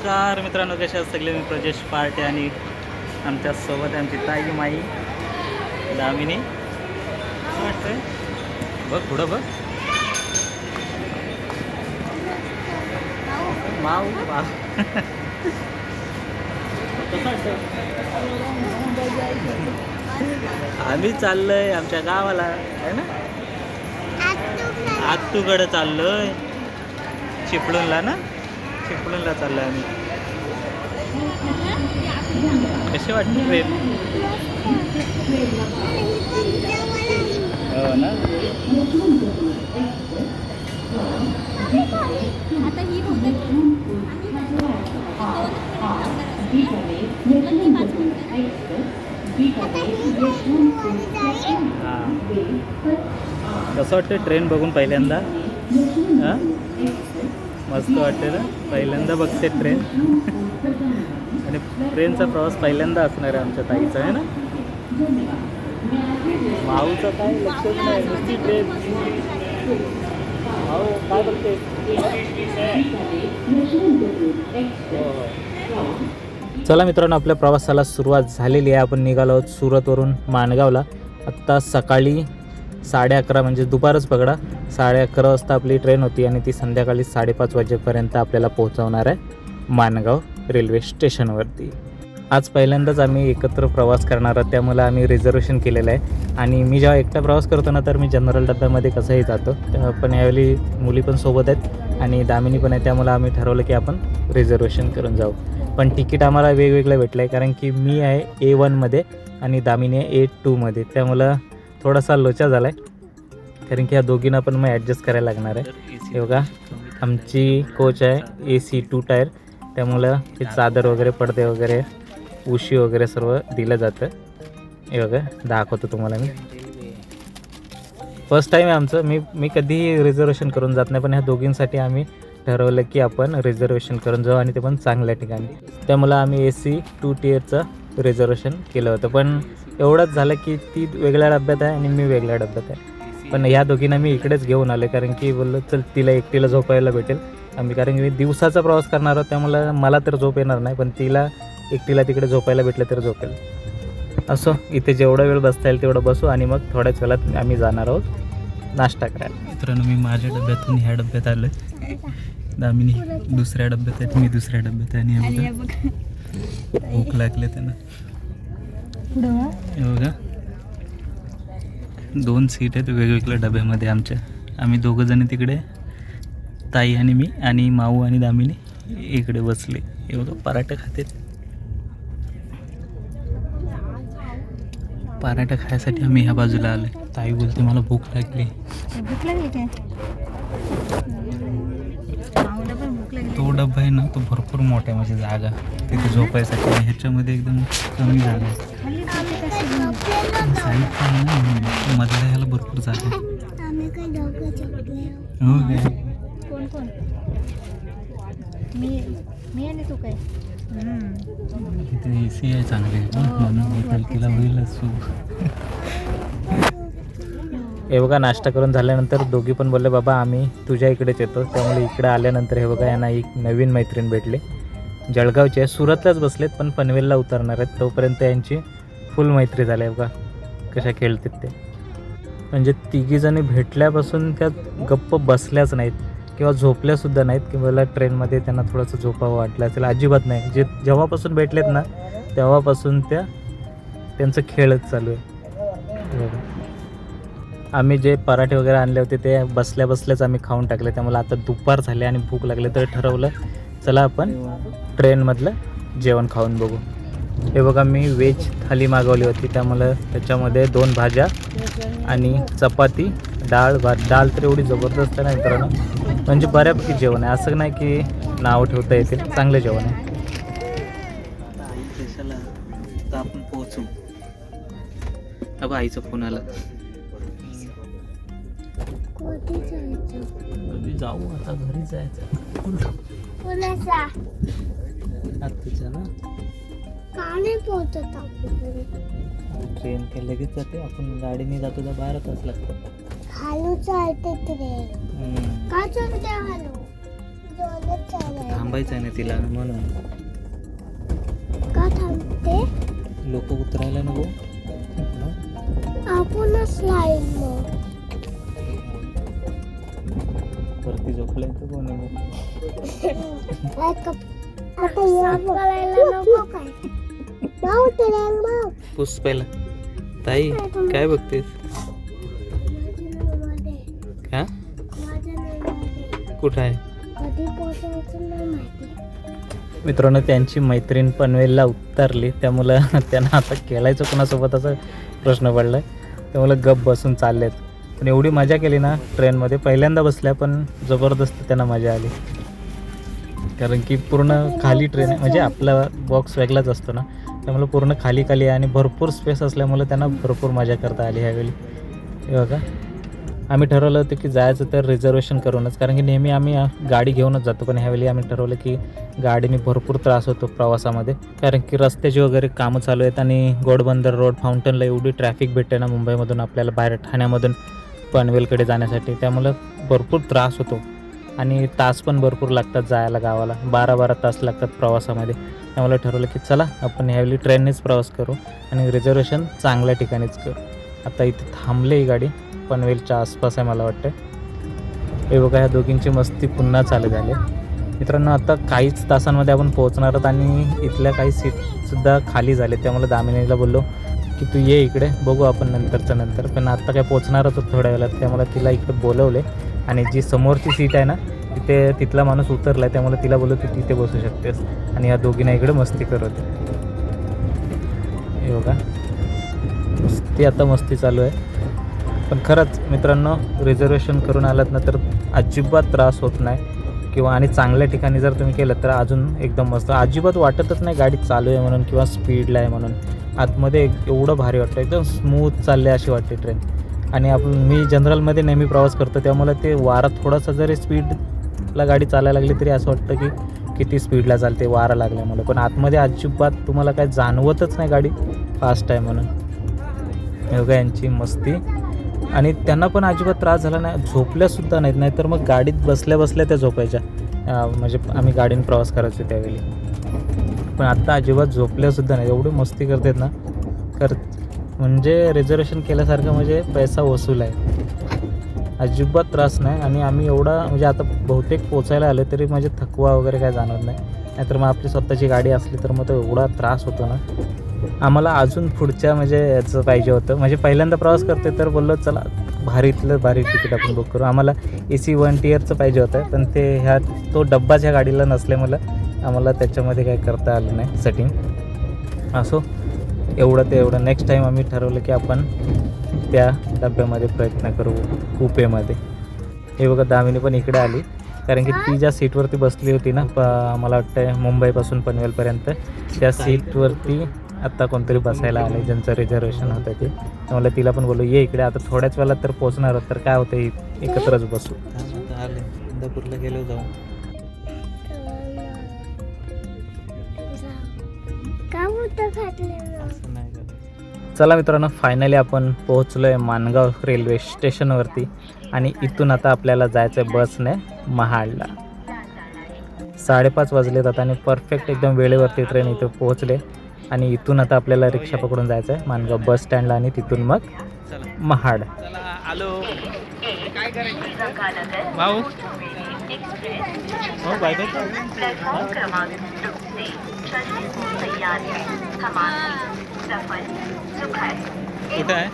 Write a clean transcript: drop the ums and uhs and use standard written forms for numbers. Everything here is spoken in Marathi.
नमस्कार मित्रांनो, कशा आहात सगळे? मी प्रजेश पार्टे आणि आमच्या सोबत आमची ताई माई दामिनी. कसं वाटतंय? बघ पुढं बघ. माऊ माऊ कसं वाटतं? आम्ही चाललोय आमच्या गावाला आहे ना, आत्तूकडं चाललोय, चिपळूणला ना, चिपळूणला चाललोय आम्ही. कशी वाटते ट्रेन? हो ना. आता ही हां, कसं वाटतं ट्रेन बघून पहिल्यांदा? हां, मस्त वाटते ना, पहिल्यांदा बघते ट्रेन. आणि ट्रेनचा प्रवास पहिल्यांदा असणार आहे आमच्या ताईचा, आहे ना. माऊचं काय लक्षच नाही, नुसती ट्रेन. माऊ काय बघते? चला मित्रांनो, आपल्या प्रवासाला सुरुवात झालेली आहे. आपण निघालो आहोत सुरतवरून माणगावला. आत्ता सकाळी 11:30 म्हणजे दुपारच पकडा, 11:30 वाजता आपली ट्रेन होती आणि ती संध्याकाळी 5:30 वाजेपर्यंत आपल्याला पोहोचवणार आहे माणगाव रेल्वे स्टेशनवरती. आज पहिल्यांदाच आम्ही एकत्र प्रवास करणार आहोत, त्यामुळे आम्ही रिझर्वेशन केलेलं आहे. आणि मी जेव्हा एकटा प्रवास करतो ना, तर मी जनरल डब्यामध्ये कसंही जातो, पण यावेळी मुली पण सोबत आहेत आणि दामिनी पण आहे, त्यामुळे आम्ही ठरवलं की आपण रिझर्वेशन करून जाऊ. पण तिकीट आम्हाला वेगवेगळं भेटलं आहे, कारण की मी आहे A1मध्ये आणि दामिनी आहे A2मध्ये, त्यामुळं थोडासा लोचा झाला आहे, कारण की ह्या दोघींना पण मग ॲडजस्ट करायला लागणार आहे. हे बघा, आमची कोच आहे AC 2 टायर, त्यामुळं ते चादर वगैरे, पडदे वगैरे, उशी वगैरे सर्व दिलं जातं. हे बघा, दाखवतो तुम्हाला मी. फर्स्ट टाईम आहे आमचं. मी कधीही रिझर्वेशन करून जात नाही, पण ह्या दोघींसाठी आम्ही ठरवलं की आपण रिझर्वेशन करून जाऊ, आणि ते पण चांगल्या ठिकाणी. त्यामुळं आम्ही AC 2 टियरचं रिझर्वेशन केलं होतं. पण एवढंच झालं की ती वेगळ्या डब्यात आहे आणि मी वेगळ्या डब्यात आहे. पण ह्या दोघींना मी इकडेच घेऊन आले, कारण की बोललो चल तिला एकटीला झोपायला भेटेल. आम्ही कारण की दिवसाचा प्रवास करणार आहोत, त्यामुळं मला तर झोप येणार नाही, पण तिला एकटीला तिकडे झोपायला भेटलं तर झोपेल. असो, इथे जेवढा वेळ बसता येईल तेवढं बसू, आणि मग थोड्याच वेळात आम्ही जाणार आहोत नाश्ता करायला. मित्रांनो, मी माझ्या डब्यातून ह्या डब्यात आलो आहे. दामिनी दुसऱ्या डब्यात आहे, मी दुसऱ्या डब्यात आहे, आणि भूक लागले त्यांना. हे बघा, 2 सीट आहेत वेगवेगळ्या डब्यामध्ये आमच्या. आम्ही दोघंजण तिकडे, ताई आणि मी, आणि माऊ आणि दामिनी इकडे बसले. हे बघा, पराठा खाते. पराठा खायसाठी आम्ही ह्या बाजूला आलो. ताई बोलते मला भूक लागली. भूक लागली काय? तो डब्बा आहे ना, तो भरपूर मोठा आहे, म्हणजे जागा तिथे झोपायसाठी. ह्याच्यामध्ये एकदम कमी जागा आहे. साईडचा आहे ना, मधल्या ह्याला भरपूर जागा आहे. हो काय? कोण कोण? मी आणि तू काय? इथे AC आहे चांगली, म्हणून तिला होईल सूप. हे बघा, नाश्ता करून झाल्यानंतर दोघी पण बोलले बाबा आम्ही तुझ्या इकडेच येतो. त्यामुळे इकडे आल्यानंतर हे बघा, यांना एक नवीन मैत्रीण भेटले. जळगावचे आहे, सुरतलाच बसलेत पण पनवेलला उतरणार आहेत. तोपर्यंत यांची फुल मैत्री झाली आहे. बघा कशा खेळतात ते. म्हणजे तिघीजणी भेटल्यापासून त्या गप्प बसल्याच नाहीत किंवा झोपल्यासुद्धा नाहीत, की मला ट्रेनमध्ये त्यांना थोडंसं झोपावं वाटलं असेल, अजिबात नाही. जेव्हापासून भेटलेत ना, तेव्हापासून त्यांचं खेळच चालू आहे. आम्ही जे पराठे वगैरे आणले होते ते बसल्या बसल्याच आम्ही खाऊन टाकले. त्यामुळे आता दुपार झाले आणि भूक लागले, तर ठरवलं चला आपण ट्रेनमधलं जेवण खाऊन बघू. हे बघा, मी व्हेज थाली मागवली होती, त्यामुळं त्याच्यामध्ये 2 भाज्या आणि चपाती, डाळ भात. डाळ तर एवढी जबरदस्त आहे ना मित्रांनो, म्हणजे बऱ्यापैकी जेवण आहे, असं नाही की नाव ठेवता येतील, चांगलं जेवण आहे. आपण पोहोचू. अब आईचा फोन आला. कधी जाऊ? आता घरी जायचं. आत्ताच्या ना ट्रेन काय लगेच जाते, आपण गाडीने जातो तर 12 तास लागतात. हालू चालते ट्रेन. का चालते हालू? थांबायचं आहे ना तिला म्हणून. का थांबते? लोक उतरायला नको. आपणच लाईन मग. वरती झोपलाय तर कोण आहे मग? आता या बघायला नको काय? जाऊ तर मग. पुस पहिला. ताई काय बघतेस? हा कुठं आहे? कधी पोहोचायचं नाही माहिती. मित्रांनो त्यांची मैत्रीण पनवेलला उतरली त्यामुळं त्यांना आता खेळायचं कोणासोबत असा प्रश्न पडला आहे. त्यामुळं गप बसून चाललेत. पण एवढी मजा केली ना ट्रेनमध्ये. पहिल्यांदा बसल्या पण जबरदस्त त्यांना मजा आली. कारण की पूर्ण खाली ट्रेन आहे, म्हणजे आपला बॉक्स वेगळाच असतो ना, त्यामुळे पूर्ण खाली खाली आहे आणि भरपूर स्पेस असल्यामुळे त्यांना भरपूर मजा करता आली ह्यावेळी. हे बघा आम्ही ठरवलं होतं की जायचं तर रिझर्वेशन करूनच, कारण की नेहमी आम्ही गाडी घेऊनच जातो. पण ह्यावेळी आम्ही ठरवलं की गाडीने भरपूर त्रास होतो प्रवासामध्ये, कारण की रस्त्याची वगैरे कामं चालू आहेत आणि घोडबंदर रोड फाउंटनला एवढी ट्रॅफिक भेटते ना मुंबईमधून आपल्याला बाहेर ठाण्यामधून पनवेलकडे जाण्यासाठी, त्यामुळं भरपूर त्रास होतो आणि तास पण भरपूर लागतात जायला गावाला. 12-12 तास लागतात प्रवासामध्ये. त्यामुळे ठरवलं की चला आपण ह्यावेळी ट्रेननेच प्रवास करू आणि रिझर्वेशन चांगल्या ठिकाणीच करू. आता इथे थांबले ही गाडी, पनवेलच्या आसपास आहे मला वाटतं. हे बघा ह्या दोघींची मस्ती पुन्हा चालू झाली. मित्रांनो आता काहीच तासांमध्ये आपण पोहोचणार आहोत आणि इथल्या काही सीटसुद्धा खाली झाले. त्यामुळे दामिनीला बोललो की तू ये इकडे, बघू आपण नंतरचं नंतर. पण आत्ता काय पोहोचणारच होत थोड्या वेळात, त्यामुळे तिला इकडे बोलवले. आणि जी समोरची सीट आहे ना तिथे तिथला माणूस उतरला आहे, त्यामुळे तिला बोललो तू तिथे बसू शकतेस. आणि या दोघींना इकडे मस्ती करत. हे बघा मस्ती, आता मस्ती चालू आहे. पण खरंच मित्रांनो रिझर्वेशन करून आलात ना तर अजिबात त्रास होत नाही, किंवा आणि चांगल्या ठिकाणी जर तुम्ही केलं तर अजून एकदम मस्त. अजिबात वाटतच नाही गाडी चालू आहे म्हणून किंवा स्पीडला आहे म्हणून. आतमध्ये एवढं भारी वाटतं, एकदम स्मूथ चालले अशी वाटते ट्रेन. आणि मी जनरलमध्ये नेहमी प्रवास करतो, त्यामुळे ते वारा थोडासा जरी स्पीडला गाडी चालायला लागली तरी असं वाटतं की किती स्पीडला चालते वारा लागल्यामुळे. पण आतमध्ये अजिबात तुम्हाला काय जाणवतच नाही गाडी फास्ट आहे म्हणून. एवढं यांची मस्ती. आणि त्यांना पण अजिबात त्रास झाला नाही, झोपल्यासुद्धा नाहीत. नाहीतर मग गाडीत बसल्या बसल्या त्या झोपायच्या, म्हणजे आम्ही गाडीने प्रवास करायचो त्यावेळी. पण आत्ता अजिबात झोपल्यासुद्धा नाही, एवढी मस्ती करतात ना. म्हणजे रिझर्वेशन केल्यासारखं म्हणजे पैसा वसूल आहे, अजिबात त्रास नाही. आणि आम्ही एवढा म्हणजे आता बहुतेक पोचायला आलो तरी म्हणजे थकवा वगैरे काय जाणवत नाही. नाहीतर मग आपली स्वतःची गाडी असली तर मग तो एवढा त्रास होतो ना. आम्हाला अजून पुढच्या म्हणजे याचं पाहिजे होतं, म्हणजे पहिल्यांदा प्रवास करते तर बोललो चला भारीतलं भारी तिकीट आपण बुक करू. आम्हाला AC 1 टियरचं पाहिजे होतं, पण ते तो डब्बाच ह्या गाडीला नसल्यामुळं आम्हाला त्याच्यामध्ये काय करता आलं नाही सेटिंग. असो एवढं ते एवढं. नेक्स्ट टाईम आम्ही ठरवलं की आपण त्या डब्यामध्ये प्रयत्न करू, कुपेमध्ये. हे बघा दामिनी पण इकडे आली, कारण की ती ज्या सीटवरती बसली होती ना मला वाटतं मुंबईपासून पनवेलपर्यंत, त्या सीटवरती आत्ता कोणतरी बसायला आलं ज्यांचं रिझर्वेशन होतं ते. त्यामुळे तिला पण बोललो ये इकडे, आता थोड्याच वेळात तर पोहोचणार तर काय होतं एकत्रच बसू. आले इंदापूरला गेलो जाऊ. चला मित्रांनो फायनली आपण पोहोचलो आहे माणगाव रेल्वे स्टेशनवरती. आणि इथून आता आपल्याला जायचं आहे बसने महाडला. 5:30 वाजलेत आता आणि परफेक्ट एकदम वेळेवरती ट्रेन इथं पोहोचले. आणि इथून आता आपल्याला रिक्षा पकडून जायचं आहे माणगाव बस स्टँडला आणि तिथून मग महाड. आलो काय करायचं भाऊ. हो बाय बाय. कुठं आहे